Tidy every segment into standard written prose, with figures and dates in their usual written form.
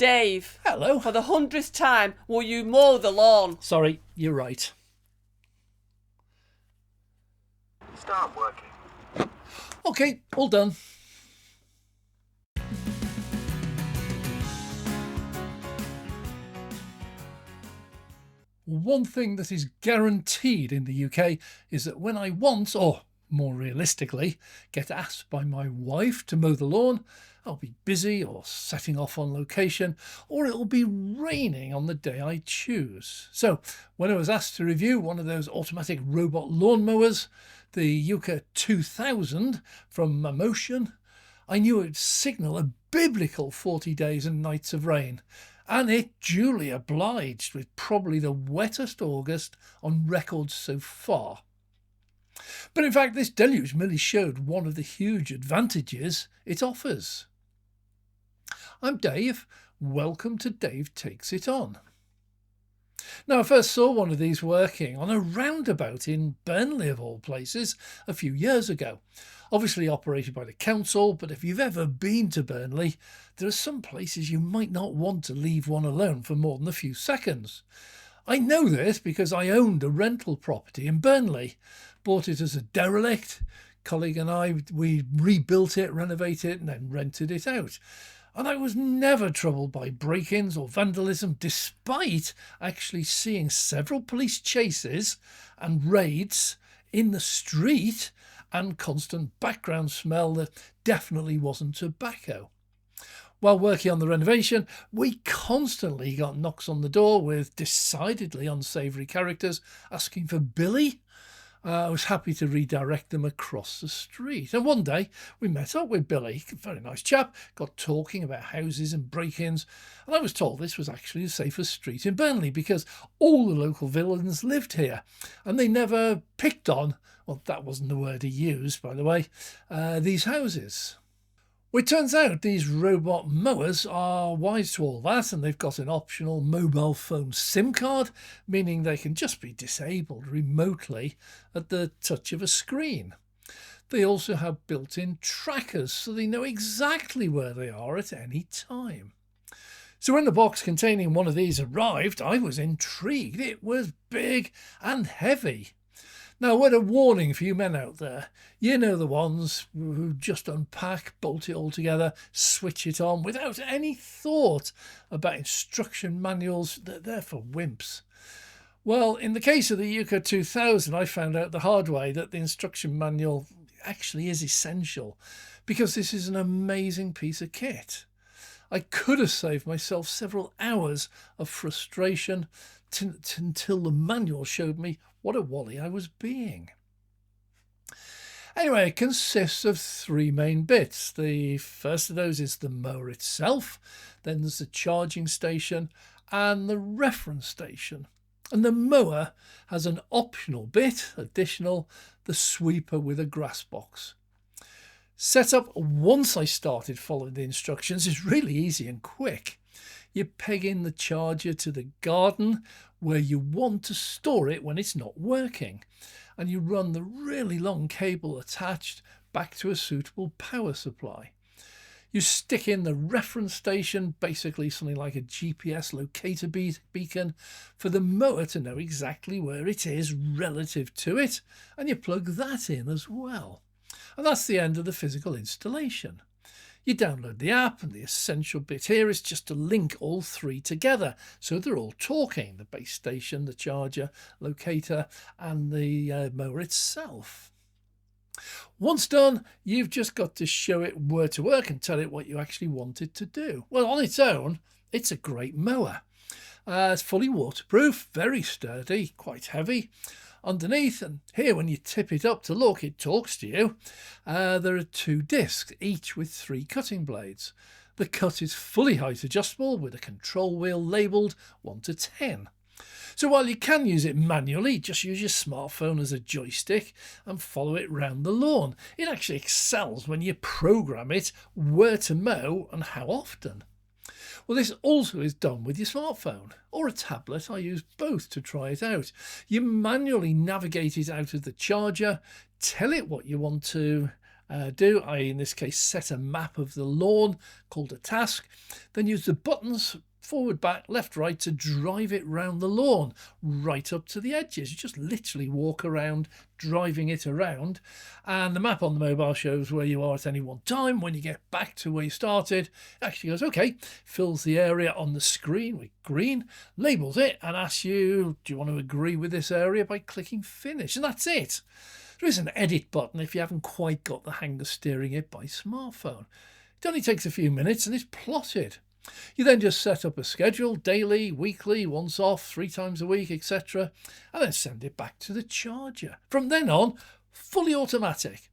Dave. Hello. For the 100th time, will you mow the lawn? Sorry, you're right. Start working. Okay, all done. One thing that is guaranteed in the UK is that when I want, or more realistically, get asked by my wife to mow the lawn, I'll be busy or setting off on location, or it'll be raining on the day I choose. So when I was asked to review one of those automatic robot lawnmowers, the YUKA 2000 from Mammotion, I knew it would signal a biblical 40 days and nights of rain. And it duly obliged, with probably the wettest August on record so far. But in fact, this deluge merely showed one of the huge advantages it offers. I'm Dave. Welcome to Dave Takes It On. Now, I first saw one of these working on a roundabout in Burnley, of all places, a few years ago. Obviously operated by the council, but if you've ever been to Burnley, there are some places you might not want to leave one alone for more than a few seconds. I know this because I owned a rental property in Burnley, bought it as a derelict. Colleague and I, we rebuilt it, renovated it, and then rented it out. And I was never troubled by break-ins or vandalism, despite actually seeing several police chases and raids in the street and constant background smell that definitely wasn't tobacco. While working on the renovation, we constantly got knocks on the door with decidedly unsavoury characters asking for Billy. I was happy to redirect them across the street. And one day we met up with Billy, a very nice chap, got talking about houses and break-ins. And I was told this was actually the safest street in Burnley because all the local villains lived here. And they never picked on, well, that wasn't the word he used, by the way, these houses. Well, it turns out these robot mowers are wise to all that, and they've got an optional mobile phone SIM card, meaning they can just be disabled remotely at the touch of a screen. They also have built-in trackers, so they know exactly where they are at any time. So when the box containing one of these arrived, I was intrigued. It was big and heavy. Now, word of warning for you men out there. You know the ones who just unpack, bolt it all together, switch it on without any thought about instruction manuals. They're for wimps. Well, in the case of the YUKA 2000, I found out the hard way that the instruction manual actually is essential because this is an amazing piece of kit. I could have saved myself several hours of frustration until the manual showed me what a wally I was being. Anyway, it consists of three main bits. The first of those is the mower itself, then there's the charging station and the reference station. And the mower has an optional bit, additional, the sweeper with a grass box. Setup once I started following the instructions is really easy and quick. You peg in the charger to the garden where you want to store it when it's not working, and you run the really long cable attached back to a suitable power supply. You stick in the reference station, basically something like a GPS locator beacon, for the mower to know exactly where it is relative to it, and you plug that in as well. And that's the end of the physical installation. You download the app, and the essential bit here is just to link all three together so they're all talking: the base station, the charger, locator, and the mower itself. Once done, you've just got to show it where to work and tell it what you actually want it to do. Well, on its own, it's a great mower. It's fully waterproof, very sturdy, quite heavy. Underneath, and here when you tip it up to look, it talks to you. There are two discs, each with 3 cutting blades. The cut is fully height adjustable with a control wheel labelled 1 to 10. So while you can use it manually, just use your smartphone as a joystick and follow it round the lawn. It actually excels when you program it where to mow and how often. Well, this also is done with your smartphone or a tablet. I use both to try it out. You manually navigate it out of the charger, tell it what you want to do. I, in this case, set a map of the lawn called a task, then use the buttons forward, back, left, right to drive it round the lawn, right up to the edges. You just literally walk around, driving it around, and the map on the mobile shows where you are at any one time. When you get back to where you started, it actually goes, okay, fills the area on the screen with green, labels it, and asks you, do you want to agree with this area, by clicking finish, and that's it. There is an edit button if you haven't quite got the hang of steering it by smartphone. It only takes a few minutes and it's plotted. You then just set up a schedule, daily, weekly, once off, 3 times a week, etc. and then send it back to the charger. From then on, fully automatic.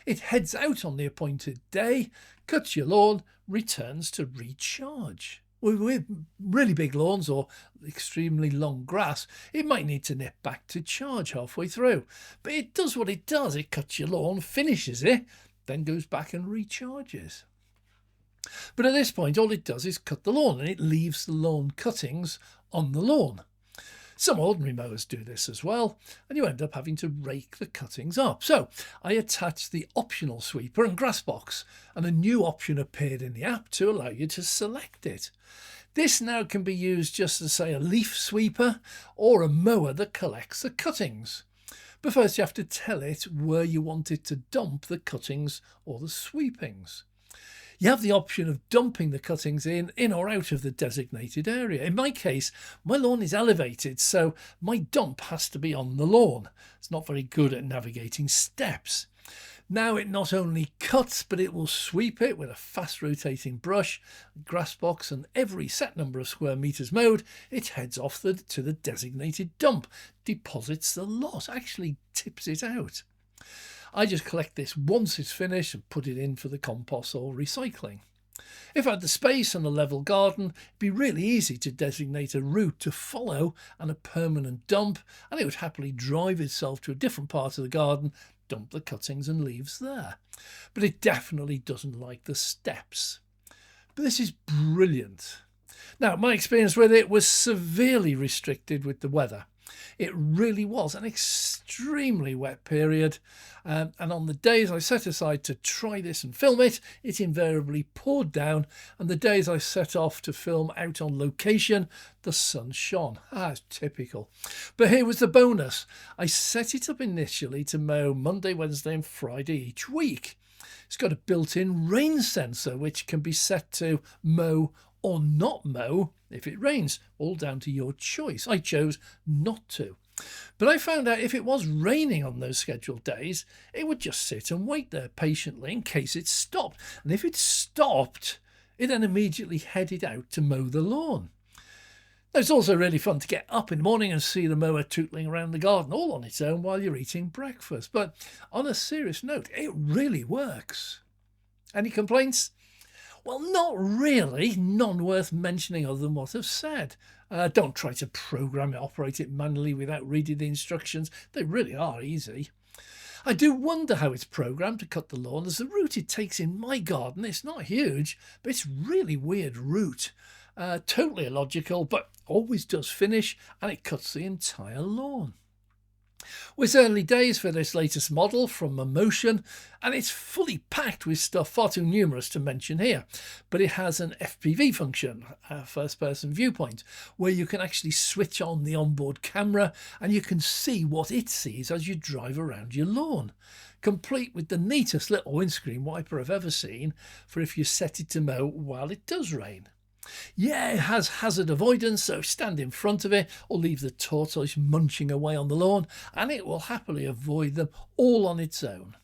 It heads out on the appointed day, cuts your lawn, returns to recharge. With really big lawns or extremely long grass, it might need to nip back to charge halfway through. But it does what it does. It cuts your lawn, finishes it, then goes back and recharges. But at this point, all it does is cut the lawn, and it leaves the lawn cuttings on the lawn. Some ordinary mowers do this as well, and you end up having to rake the cuttings up. So I attached the optional sweeper and grass box, and a new option appeared in the app to allow you to select it. This now can be used just as, say, a leaf sweeper or a mower that collects the cuttings. But first you have to tell it where you want it to dump the cuttings or the sweepings. You have the option of dumping the cuttings in or out of the designated area. In my case, my lawn is elevated, so my dump has to be on the lawn. It's not very good at navigating steps. Now it not only cuts, but it will sweep it with a fast rotating brush, grass box, and every set number of square metres mowed, it heads off to the designated dump, deposits the lot, actually tips it out. I just collect this once it's finished and put it in for the compost or recycling. If I had the space and a level garden, it'd be really easy to designate a route to follow and a permanent dump, and it would happily drive itself to a different part of the garden, dump the cuttings and leaves there. But it definitely doesn't like the steps. But this is brilliant. Now, my experience with it was severely restricted with the weather. It really was an extremely wet period, and on the days I set aside to try this and film it, it invariably poured down, and the days I set off to film out on location, the sun shone. Typical. But here was the bonus. I set it up initially to mow Monday, Wednesday and Friday each week. It's got a built-in rain sensor which can be set to mow or not mow if it rains, all down to your choice. I chose not to. But I found out if it was raining on those scheduled days, it would just sit and wait there patiently in case it stopped. And if it stopped, it then immediately headed out to mow the lawn. Now, it's also really fun to get up in the morning and see the mower tootling around the garden all on its own while you're eating breakfast. But on a serious note, it really works. Any complaints? Well, not really. None worth mentioning other than what I've said. Don't try to program it, operate it manually without reading the instructions. They really are easy. I do wonder how it's programmed to cut the lawn, as the route it takes in my garden, it's not huge, but it's really weird route. Totally illogical, but always does finish, and it cuts the entire lawn. Well, it's early days for this latest model from Mammotion, and it's fully packed with stuff far too numerous to mention here. But it has an FPV function, a first-person viewpoint, where you can actually switch on the onboard camera and you can see what it sees as you drive around your lawn, complete with the neatest little windscreen wiper I've ever seen for if you set it to mow while it does rain. Yeah, it has hazard avoidance, so stand in front of it or leave the tortoise munching away on the lawn and it will happily avoid them all on its own.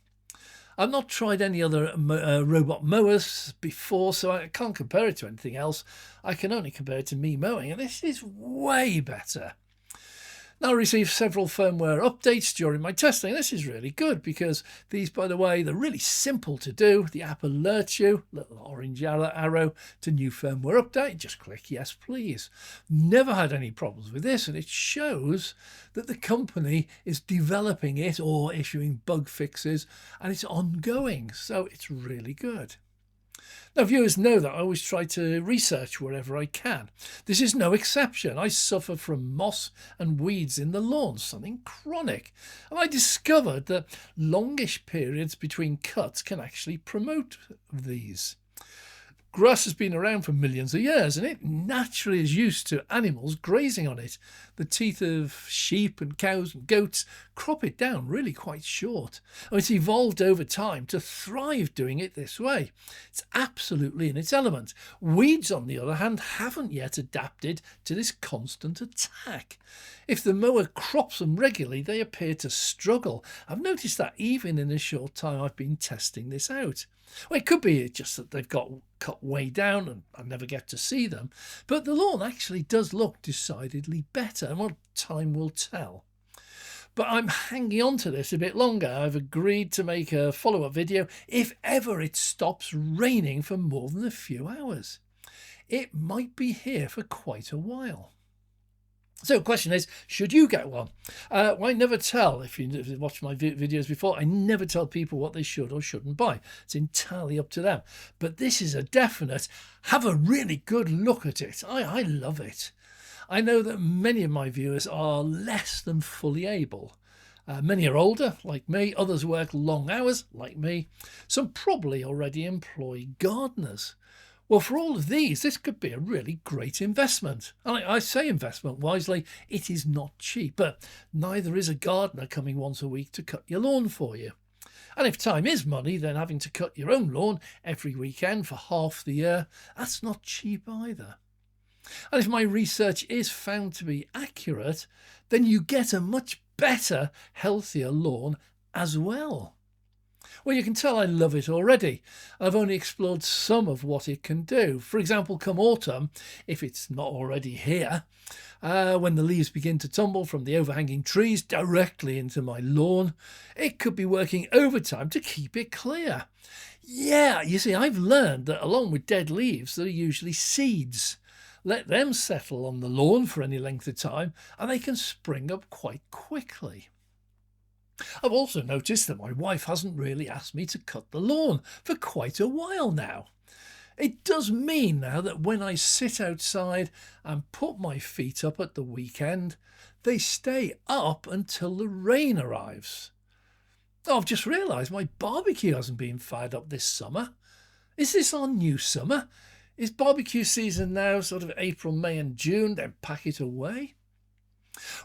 I've not tried any other robot mowers before, so I can't compare it to anything else. I can only compare it to me mowing, and this is way better. Now, I received several firmware updates during my testing. This is really good because these, by the way, they're really simple to do. The app alerts you, little orange arrow to new firmware update. Just click yes, please. Never had any problems with this, and it shows that the company is developing it or issuing bug fixes, and it's ongoing, so it's really good. Now, viewers know that I always try to research wherever I can. This is no exception. I suffer from moss and weeds in the lawn, something chronic. And I discovered that longish periods between cuts can actually promote these. Grass has been around for millions of years and it naturally is used to animals grazing on it. The teeth of sheep and cows and goats crop it down really quite short. It's evolved over time to thrive doing it this way. It's absolutely in its element. Weeds, on the other hand, haven't yet adapted to this constant attack. If the mower crops them regularly, they appear to struggle. I've noticed that even in the short time I've been testing this out. Well, it could be just that they've got cut way down and I never get to see them, but the lawn actually does look decidedly better, and what time will tell. But I'm hanging on to this a bit longer. I've agreed to make a follow-up video if ever it stops raining for more than a few hours. It might be here for quite a while. So the question is, should you get one? Well, I never tell, if you've watched my videos before, I never tell people what they should or shouldn't buy. It's entirely up to them. But this is a definite, have a really good look at it. I love it. I know that many of my viewers are less than fully able. Many are older, like me. Others work long hours, like me. Some probably already employ gardeners. Well, for all of these, this could be a really great investment. And I say investment wisely, it is not cheap, but neither is a gardener coming once a week to cut your lawn for you. And if time is money, then having to cut your own lawn every weekend for half the year, that's not cheap either. And if my research is found to be accurate, then you get a much better, healthier lawn as well. Well, you can tell I love it already. I've only explored some of what it can do. For example, come autumn, if it's not already here, when the leaves begin to tumble from the overhanging trees directly into my lawn, it could be working overtime to keep it clear. Yeah, you see, I've learned that along with dead leaves, there are usually seeds. Let them settle on the lawn for any length of time, and they can spring up quite quickly. I've also noticed that my wife hasn't really asked me to cut the lawn for quite a while now. It does mean now that when I sit outside and put my feet up at the weekend, they stay up until the rain arrives. Oh, I've just realised my barbecue hasn't been fired up this summer. Is this our new summer? Is barbecue season now sort of April, May and June, then pack it away?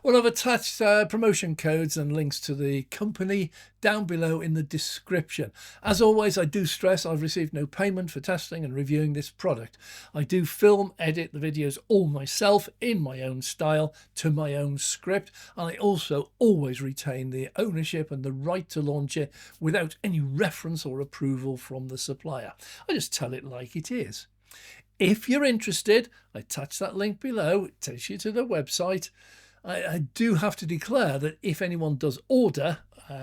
Well, I've attached promotion codes and links to the company down below in the description. As always, I do stress I've received no payment for testing and reviewing this product. I do film, edit the videos all myself in my own style to my own script, and I also always retain the ownership and the right to launch it without any reference or approval from the supplier. I just tell it like it is. If you're interested, I attach that link below. It takes you to the website. I do have to declare that if anyone does order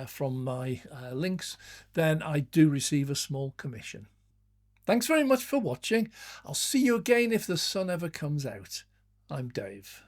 from my links, then I do receive a small commission. Thanks very much for watching. I'll see you again if the sun ever comes out. I'm Dave.